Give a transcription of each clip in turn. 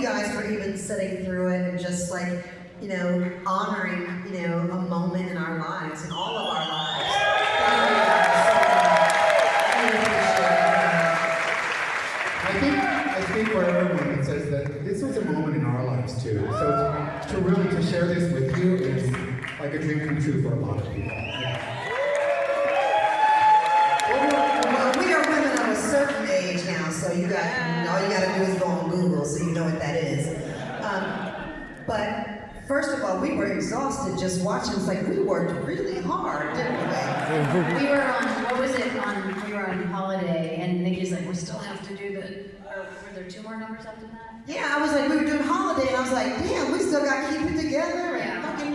guys for even sitting through it and just like, you know, honoring, you know, a moment in our lives, in all of our lives. Thank you guys. I think for everyone it says that this was a moment in our lives too. So to really to share this with you is like a dream come true for a lot of people. Well, we are women of a certain age now, so all you gotta do is go on Google so you know what that is. But first of all, we were exhausted just watching. It's like we worked really hard, didn't we? We were on, we were on holiday, and Niki's like, we still have to do were there 2 more numbers after that? Yeah, I was like, we were doing holiday, and I was like, damn, we still got to keep it together, and fucking,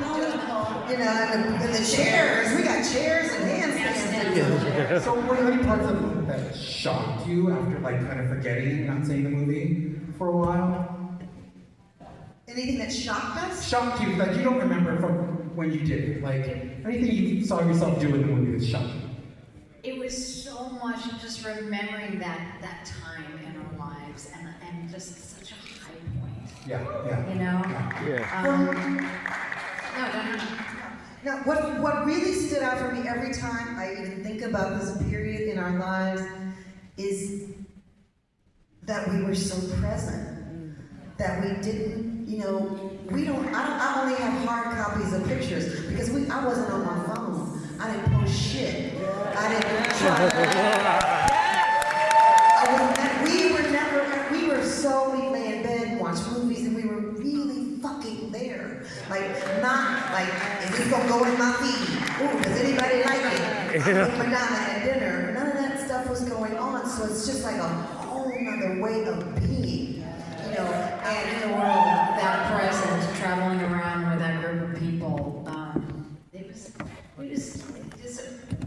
you know, and the chairs, we got chairs and handstands. So were there any parts of it that shocked you after like kind of forgetting, not seeing the movie for a while? Anything that shocked us? Shocked you, like you don't remember from when you did it, like anything you saw yourself do in the movie that shocked you? It was so much just remembering that time in our lives and just such a high point. Yeah. You know? Yeah. Now, what really stood out for me every time I even think about this period in our lives is that we were so present, that we didn't, you know, I only have hard copies of pictures because I wasn't on my phone. I didn't post shit. I didn't try. We lay in bed and watch movies and we were really fucking there. Like, not like, is this gonna go in my feed? Ooh, does anybody like it? I'm with Madonna at dinner. None of that stuff was going on, so it's just like a whole nother way of being, you know, And in the world, that present, traveling around with that group of people, it was just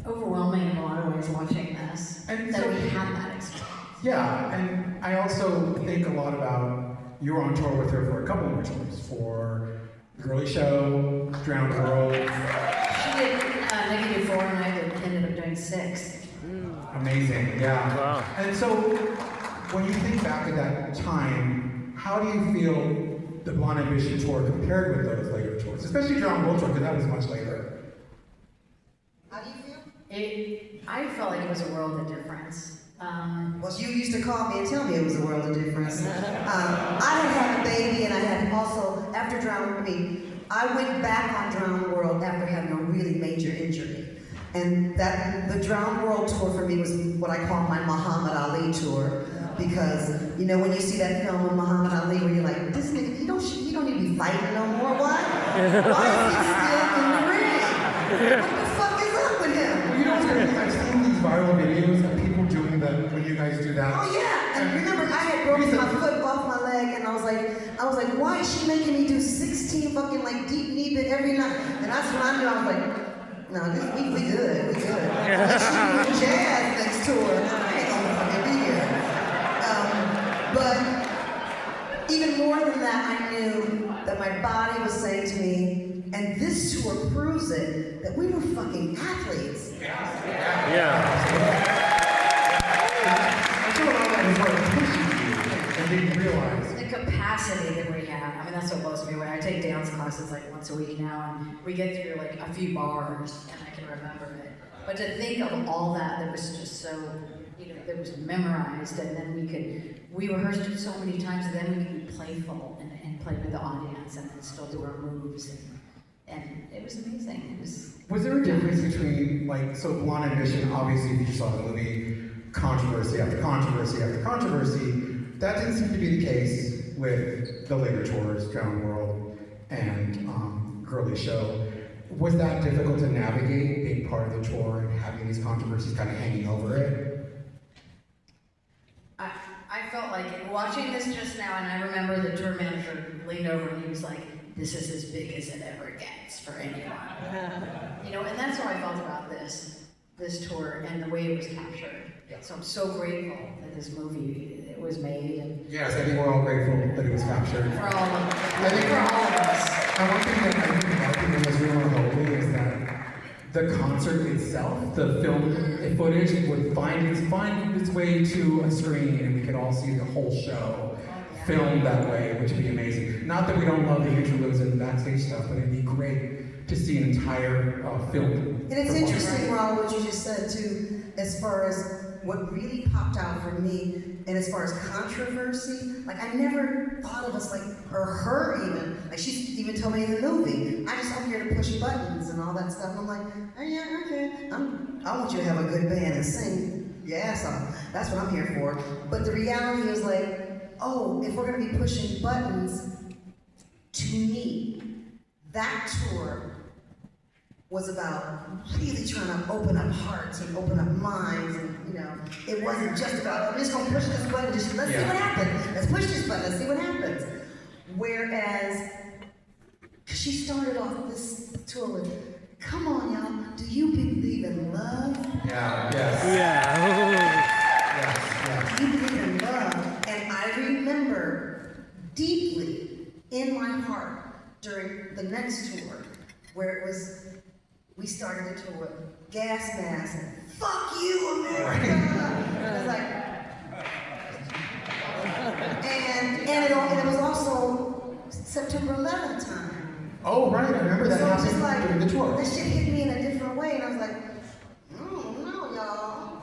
overwhelming in a lot of ways watching this, And that so- we had that experience. Yeah, and I also think a lot about, you were on tour with her for a couple more tours, for Girly Show, Drowned World. She did, Niki did 4 and I ended up doing 6. Amazing, yeah. Wow. And so, when you think back at that time, how do you feel the Blonde Ambition tour compared with those later tours? Especially Drowned World tour, because that was much later. How do you feel? I felt like it was a world of difference. Well, you used to call me and tell me it was a world of difference. I had had a baby, and I had also, after I went back on Drowned World after having a really major injury. And the Drowned World tour for me was what I call my Muhammad Ali tour. Because, you know, when you see that film of Muhammad Ali where you're like, this nigga, he don't need to be fighting no more, why? Why is he still in the ring? What the fuck is up with him? Well, you know what's crazy? I've seen these viral videos of people doing that when you guys do that. Oh yeah, and remember I had broken my foot off my leg, and I was like, why is she making me do 16 fucking like deep knee bit every night? And that's when I knew I was like, no, we good. Like she doing jazz next tour. I ain't gonna fucking be here. But even more than that, I knew that my body was saying to me, and this tour proves it, that we were fucking athletes. Yeah. I feel like that is what pushes you and didn't realize. The capacity that we have, I mean, that's what blows me away. I take dance classes like once a week now, and we get through like a few bars, and I can remember it. But to think of all that was just so, you know, that was memorized, and then we rehearsed it so many times, and then we could be playful and play with the audience, and then still do our moves, and it was amazing. Was there a difference between, like, so Blonde Ambition, obviously, if you just saw the movie, controversy after controversy after controversy, that didn't seem to be the case with the later tours, Drowned World and Girly Show. Was that difficult to navigate, being part of the tour and having these controversies kind of hanging over it? I felt like watching this just now, and I remember the tour manager leaned over and he was like, "This is as big as it ever gets for anyone." You know, and that's how I felt about this tour and the way it was captured. So I'm so grateful that this movie was made. And Yes, I think we're all grateful that it was captured. for all of us. I think For all of us. And one thing that I think marketing was real remotely is that the concert itself, the film footage, would find its way to a screen, and we could all see the whole show filmed that way, which would be amazing. Not that we don't love the interludes and the backstage stuff, but it'd be great to see an entire film. And it's interesting, Ron, what you just said too, as far as what really popped out for me, and as far as controversy, like I never thought of us like, or her even, like she even told me in the movie, I just I'm here to push buttons and all that stuff. And I'm like, oh yeah, okay, I want you to have a good band and sing your ass off. That's what I'm here for. But the reality is like, oh, if we're gonna be pushing buttons, to me, that tour was about really trying to open up hearts and open up minds, and you know, it wasn't just about, I'm just gonna push this button, just let's see what happens. Let's push this button, let's see what happens. Whereas, she started off this tour with, come on y'all, do you believe in love? Yeah, yes. Yeah. Do you believe in love? And I remember deeply in my heart during the next tour, where it was, we started the tour with gas mask and fuck you, America. It was like, and it was also September 11th time. Oh, right, I remember that So it's just happened like, during the tour. this shit hit me in a different way, and I was like, no, y'all.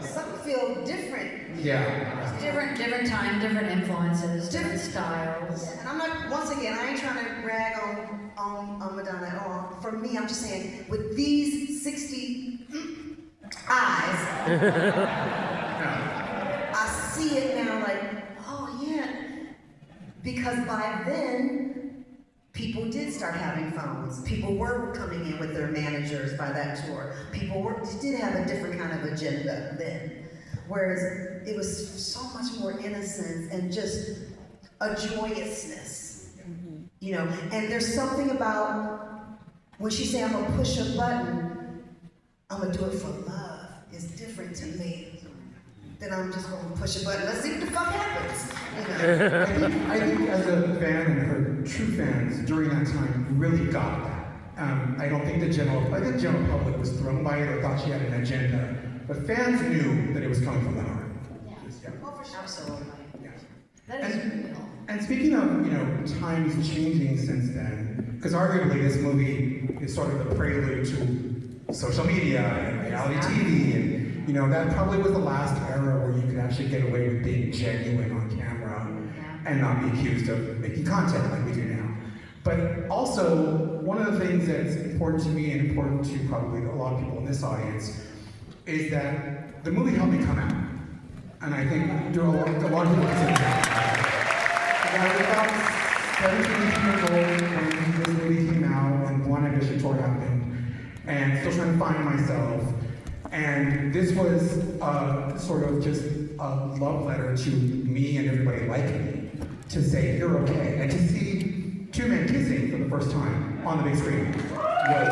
Something feels different. Yeah. Different time, different influences, different styles. And I'm not, once again, I ain't trying to rag on Madonna at all. For me, I'm just saying, with these 60 eyes, I see it now like, oh yeah. Because by then, people did start having phones. People were coming in with their managers by that tour. People did have a different kind of agenda then. Whereas it was so much more innocence and just a joyousness, you know. And there's something about when she said, I'm gonna push a button, I'm gonna do it for love. It's different to me than I'm just gonna push a button. Let's see what the fuck happens, you know. I think as a fan and her true fans during that time really got that. I don't think the general public was thrown by it or thought she had an agenda, but fans knew that it was coming from the heart. Yeah. Oh, for sure. Absolutely. Yeah. That is real. And speaking of, you know, times changing since then, because arguably this movie is sort of the prelude to social media and reality TV, and you know, that probably was the last era where you could actually get away with being genuine on camera and not be accused of making content like we do now. But also, one of the things that's important to me and important to probably a lot of people in this audience is that the movie helped me come out. And I think a lot of people consider that. I was about 17, 18 years old when this movie came out and One Ambition Tour happened, and still trying to find myself. And this was sort of just a love letter to me and everybody like me to say, you're okay. And to see two men kissing for the first time on the big screen was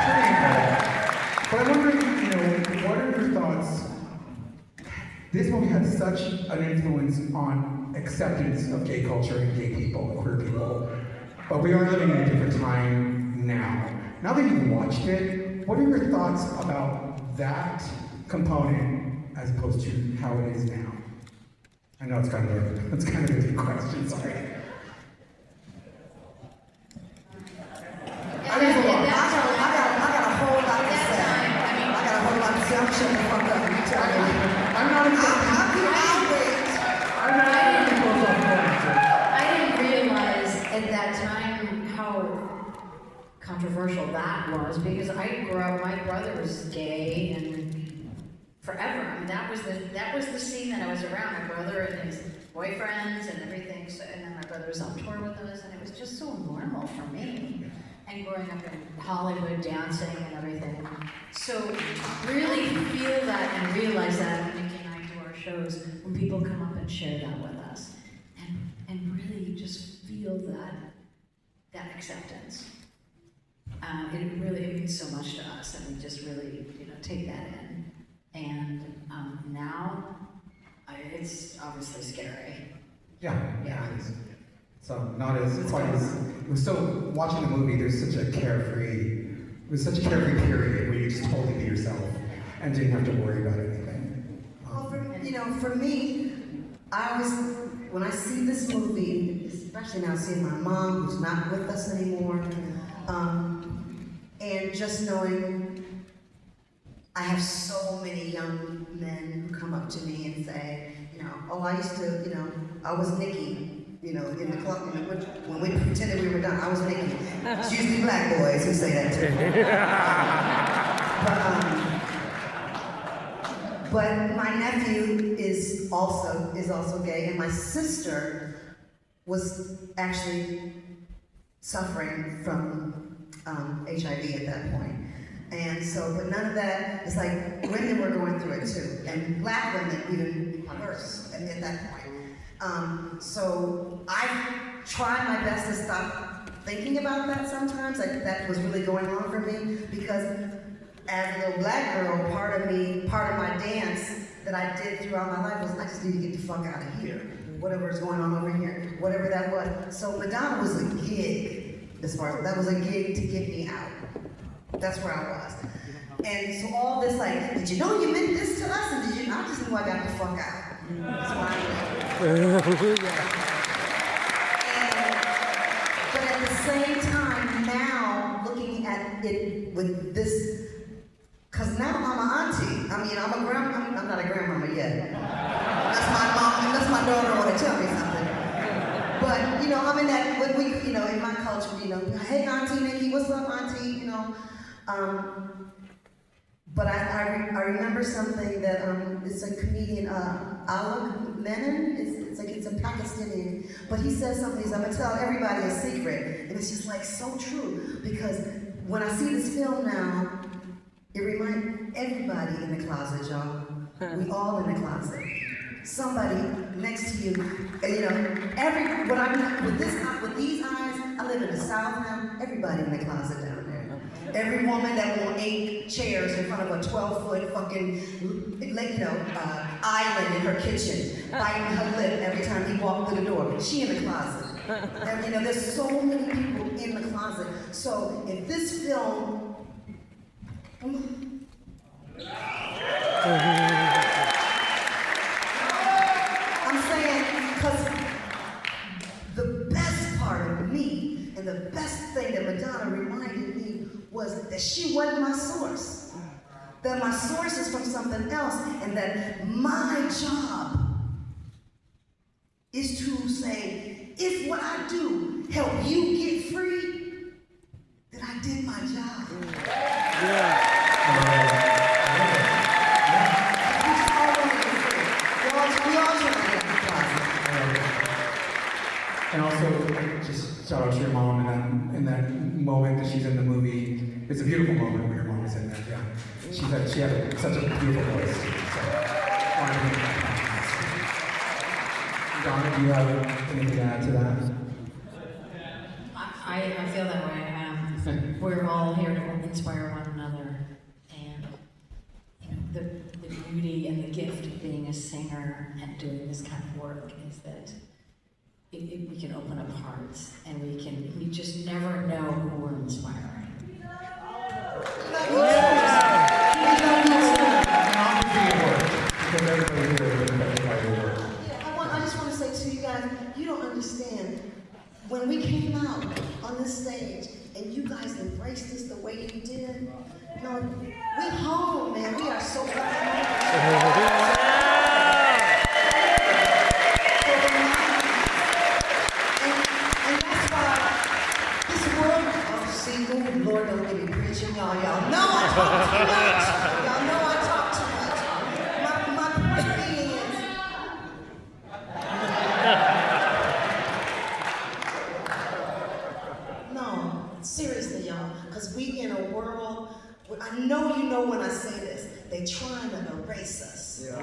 pretty incredible. But I'm wondering, you know, what are your thoughts? This movie had such an influence on acceptance of gay culture and gay people, queer people. But we are living in a different time now. Now that you've watched it, what are your thoughts about that component as opposed to how it is now? I know it's kind of a deep question, sorry. I got a whole lot to say. I got a whole lot to say. I'm shutting the fuck up. You tell me. I'm not I didn't realize at that time how controversial that was, because I grew up, my brother was gay and forever. I mean, that was the scene that I was around. My brother and his boyfriends and everything. So, and then my brother was on tour with us, and it was just so normal for me. And growing up in Hollywood, dancing and everything. So really feel that and realize that when Niki and I do our shows, when people come up and share that with us, and really just feel that acceptance. It really means so much to us, and we just really take that in. And now it's obviously scary. Yeah. Yeah. So not as quite as it was. So watching the movie, there's such a carefree. It was such a carefree period where you just totally be yourself and didn't have to worry about anything. Well, for me, I was when I see this movie, especially now seeing my mom who's not with us anymore, and just knowing I have so many young men who come up to me and say, you know, oh, I used to, you know, I was Niki, you know, in the club, you know, when we pretended we were done, I was Niki. It's usually black boys who say that too. But my nephew is also gay, and my sister was actually suffering from HIV at that point. And so, but none of that, it's like women were going through it too, and black women even worse at that point. So I tried my best to stop thinking about that sometimes, like that was really going on for me, because as a little black girl, part of my dance that I did throughout my life was I just need to get the fuck out of here. Whatever's going on over here, whatever that was. So Madonna was a gig, as far as that was a gig to get me out. That's where I was. And so all this like, did you know you meant this to us? And did you not? I just knew I got the fuck out. That's why I went. But at the same time, now looking at it with this, because now I'm an auntie. I mean, I'm not a grandmama yet. That's my mom, unless my daughter want to tell me something. But, you know, I'm in that, when we, you know, in my culture, you know, hey, Auntie Niki, what's up, Auntie, you know. But I remember something that, it's a comedian, Alec Menon, it's a Pakistani, but he says something, he's, I'm gonna tell everybody a secret, and it's just like so true, because when I see this film now, it reminds everybody in the closet, y'all. We all in the closet. Somebody next to you, you know, with these eyes, I live in the South now, everybody in the closet down there. Every woman that won 8 chairs in front of a 12-foot fucking, you know, island in her kitchen, biting her lip every time he walked through the door. She in the closet. And you know, there's so many people in the closet. So if this film, I'm saying, because the best part of me and the best thing that Madonna reminded me was that she wasn't my source. That my source is from something else, and that my job is to say, if what I do help you get free, then I did my job. Yeah. We all trying to get out the closet. And also, just shout out to your mom in that moment that she's in the movie. It's a beautiful moment where your mom is in that. Yeah, she had such a beautiful voice. So, Donna, do you have anything to add to that? I feel that way. We're all here to inspire one another, and you know, the beauty and the gift of being a singer and doing this kind of work is that we can open up hearts, and we just never know who we're inspiring. I just want to say to you guys, you don't understand. When we came out on this stage and you guys embraced us the way you did, you know, we home, man. We are so fucking and that's why this world of single, Lord don't get me preaching, y'all know I talk too much. Y'all know I talk too much. My point being is, no, seriously, y'all, because we in a world, I know you know when I say this, they trying to erase us. Yeah.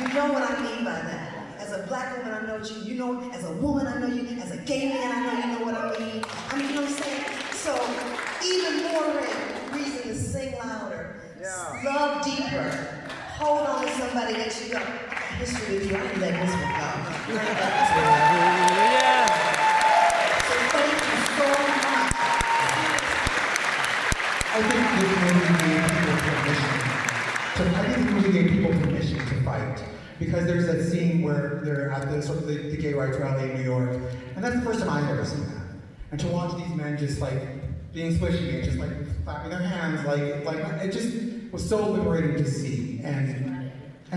You know what I mean by that. As a black woman, I know you know, as a woman, I know you, as a gay man, I know you know what I mean. I mean, you know what I'm saying? So, even more reason to sing louder, love deeper, hold on to somebody that you got history with you. I ain't letting this one go. So thank you so much. I think this movie gave people permission to fight. because there's that scene where they're at the sort of the gay rights rally in New York, and that's the first time I've ever seen that. And to watch these men just like being squishy and just like clapping their hands, like it just was so liberating to see and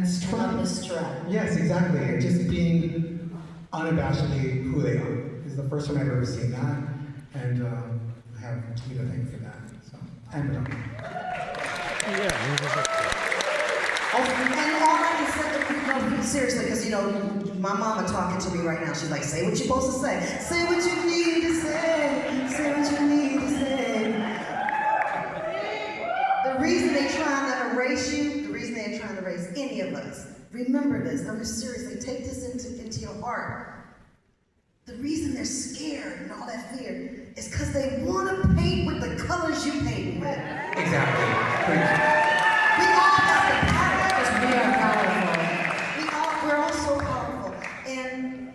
strong. Yes, exactly. And just being unabashedly who they are. This is the first time I've ever seen that, and I have Lee to thank for that. So, and Donna. And all I can say, no, seriously, because my mama talking to me right now. She's like, say what you're supposed to say. Say what you need to say. Say what you need to say. The reason they're trying to erase you, the reason they're trying to erase any of us, remember this. I'm just seriously, take this into your heart. The reason they're scared and all that fear is because they want to paint with the colors you paint with. Exactly. We all have the power. We are powerful. We're all so powerful. And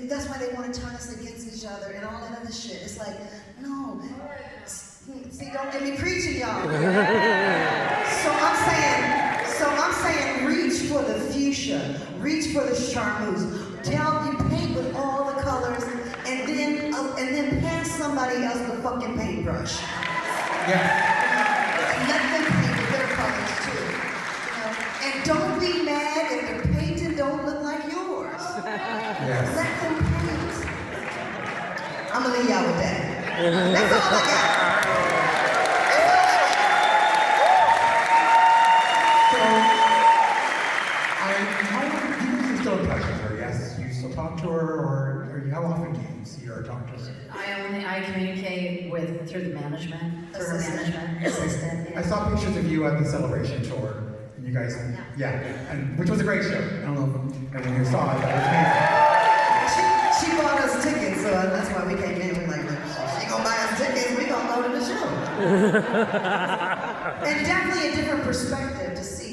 that's why they want to turn us against each other and all that other shit. It's like, no. See, don't get me preaching, y'all. So I'm saying reach for the fuchsia. Reach for the chartreuse. You paint with all the colors and then pass somebody else the fucking paintbrush. Yeah. Let them paint with their colors too. And don't be mad if their painting don't look like yours. Yes. Let them paint. I'm gonna leave y'all with that. That's all I got. You still in touch with her, yes? You still talk to her, or how often do you see her or talk to her? I communicate through the management, through her management assistant. I saw pictures of you at the Celebration tour, and you guys, and which was a great show. I don't know, and when you saw it, that was amazing. She bought us tickets, so that's why we came in. We're like, she gonna buy us tickets, we gonna go to the show. And definitely a different perspective to see,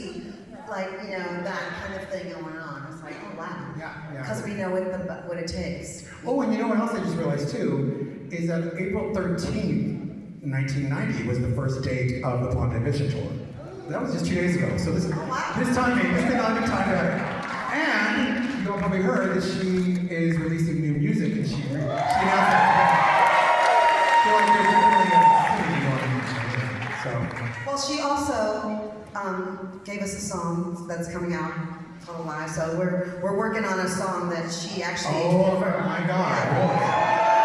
that kind of thing going on. It's like, oh wow. Yeah. Because we know what it takes. Oh, and you know what else I just realized too, is that April 13th, 1990 was the first date of the Blonde Ambition tour. That was just 2 days ago. So this timing, this thing on the time better. And you all probably heard that she is releasing new music, and she announced that today. So like there's definitely a going on. So. Well, she also gave us a song that's coming out on live. So we're working on a song that she actually. Oh my God!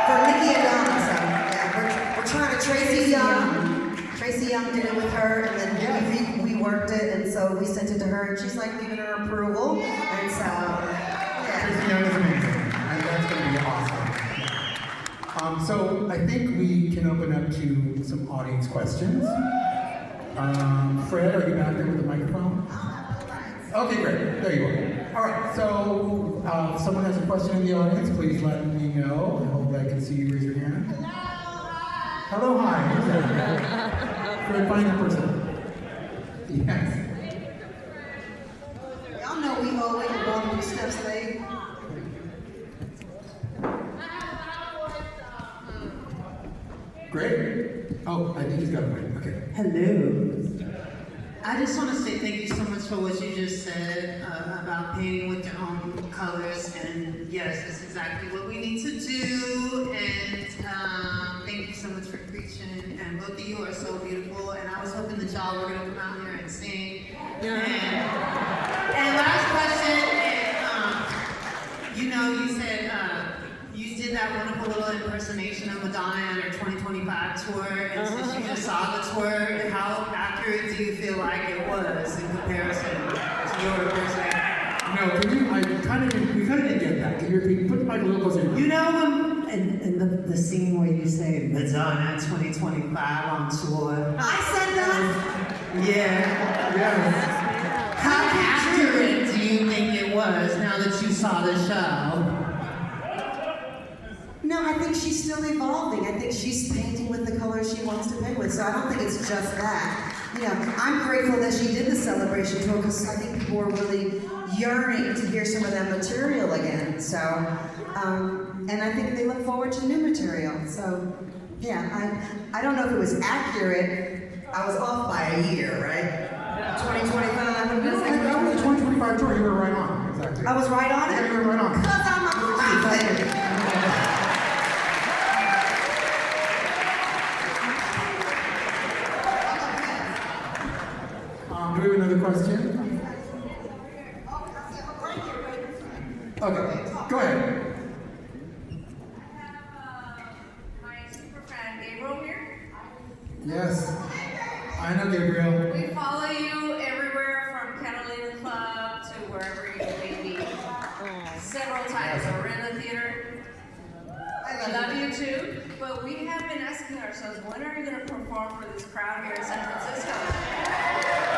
For Niki and Donna. So yeah, we're trying to Tracy Young. Tracy Young did it with her, and then we worked it, and so we sent it to her, and she's like giving her approval, and so yeah. Tracy Young is amazing, and that's going to be awesome. So I think we can open up to some audience questions. Fred, are you back there with the microphone? Okay, great. There you are. All right. So if someone has a question in the audience, please let me know. I hope I can see you raise your hand. Hello, hi. Who's that? Fred, find that person. Yes. Y'all know we always go through steps late. Great. Oh, I think he's got a mic. Okay. Hello. I just want to say thank you so much for what you just said about painting with your own colors, and yes, that's exactly what we need to do. And thank you so much for preaching. And both of you are so beautiful. And I was hoping that y'all were gonna come out here and sing. And last question. You said you did that wonderful little impersonation of Madonna on her 2025 tour, and since you just saw the tour, how accurate do you feel like it was in comparison to your impersonation? No, can you? We kind of didn't get that. Can you repeat? Put the mic a little closer. You know, in the scene where you say Madonna 2025 on tour. I said that. Yeah. How accurate do you think it was now that you saw the show? No, I think she's still evolving. I think she's painting with the colors she wants to paint with. So I don't think it's just that. I'm grateful that she did the celebration tour because I think people were really yearning to hear some of that material again. So, and I think they look forward to new material. So, yeah, I don't know if it was accurate. I was off by a year, right? 2025. That was the 2025 tour. You were right on. great. I was right on it? Yeah, you were right on. Because I'm a prophet. Do we have another question? Okay, go ahead. My super fan Gabriel here. Yes. I know Gabriel. We follow you everywhere from Catalina Club to wherever you may be. Several times. We're in the theater. I love you too. But we have been asking ourselves, when are you going to perform for this crowd here in San Francisco?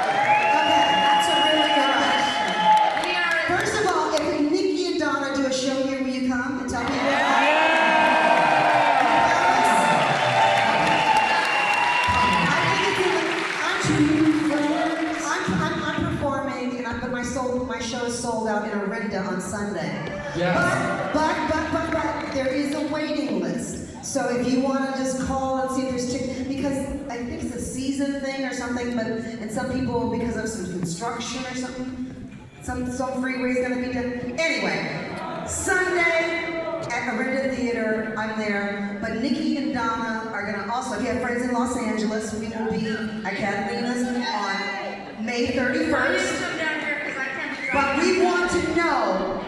That's a really good question. We are in First of all, if Niki and Donna do a show here, will you come and tell me about it? I'm performing, but my show is sold out in Orinda on Sunday. Yes. But there is a waiting list. So if you want to just call and see if there's tickets, because I think it's a season thing or something, and some people, because of some construction or something, some freeway's gonna be done. Anyway, Sunday at Orinda Theater, I'm there. But Niki and Donna are gonna also, if you have friends in Los Angeles, we will be at Catalina's on May 31st. come down here because I can't drive. But we want to know